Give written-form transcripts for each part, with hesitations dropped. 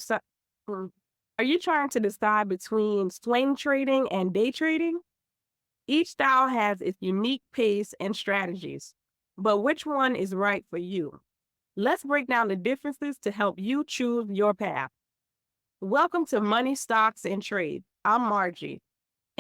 So, mm, are you trying to decide between swing trading and day trading? Each style has its unique pace and strategies, but which one is right for you? Let's break down the differences to help you choose your path. Welcome to Money, Stocks, and Trade. I'm Margie,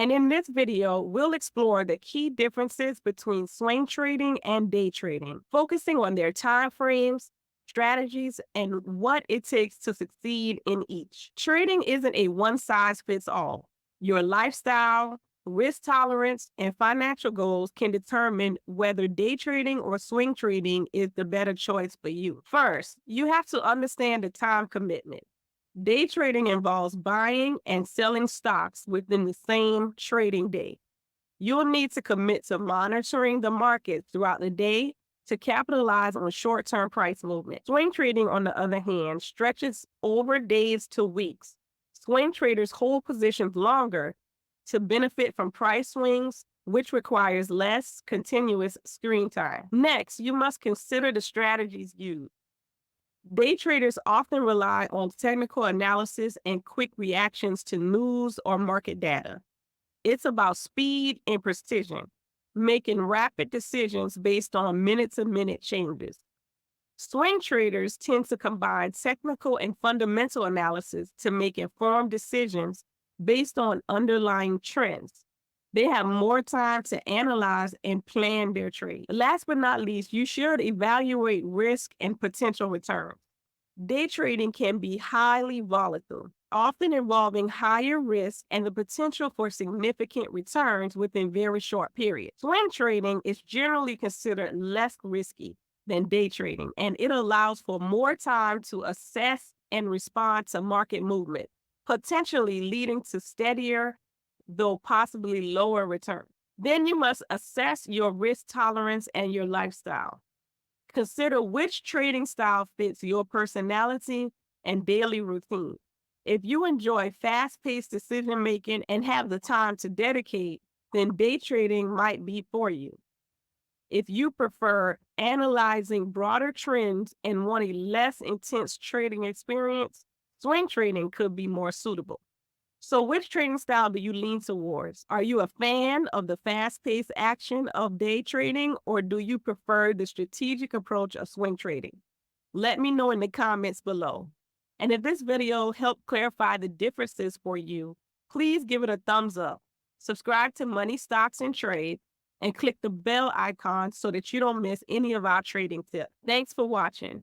and in this video, we'll explore the key differences between swing trading and day trading, focusing on their time frames, strategies, and what it takes to succeed in each. Trading isn't a one size fits all. Your lifestyle, risk tolerance, and financial goals can determine whether day trading or swing trading is the better choice for you. First, you have to understand the time commitment. Day trading involves buying and selling stocks within the same trading day. You'll need to commit to monitoring the market throughout the day to capitalize on short term price movement. Swing trading, on the other hand, stretches over days to weeks. Swing traders hold positions longer to benefit from price swings, which requires less continuous screen time. Next, you must consider the strategies used. Day traders often rely on technical analysis and quick reactions to news or market data. It's about speed and precision, making rapid decisions based on minute to minute changes. Swing traders tend to combine technical and fundamental analysis to make informed decisions based on underlying trends. They have more time to analyze and plan their trade. Last but not least, you should evaluate risk and potential returns. Day trading can be highly volatile, often involving higher risk and the potential for significant returns within very short periods. Swing trading is generally considered less risky than day trading, and it allows for more time to assess and respond to market movement, potentially leading to steadier, though possibly lower returns. Then you must assess your risk tolerance and your lifestyle. Consider which trading style fits your personality and daily routine. If you enjoy fast paced decision making and have the time to dedicate, then day trading might be for you. If you prefer analyzing broader trends and want a less intense trading experience, swing trading could be more suitable. So, which trading style do you lean towards? Are you a fan of the fast paced action of day trading, or do you prefer the strategic approach of swing trading? Let me know in the comments below. And if this video helped clarify the differences for you, please give it a thumbs up. Subscribe to Money, Stocks, and Trade, and click the bell icon so that you don't miss any of our trading tips. Thanks for watching.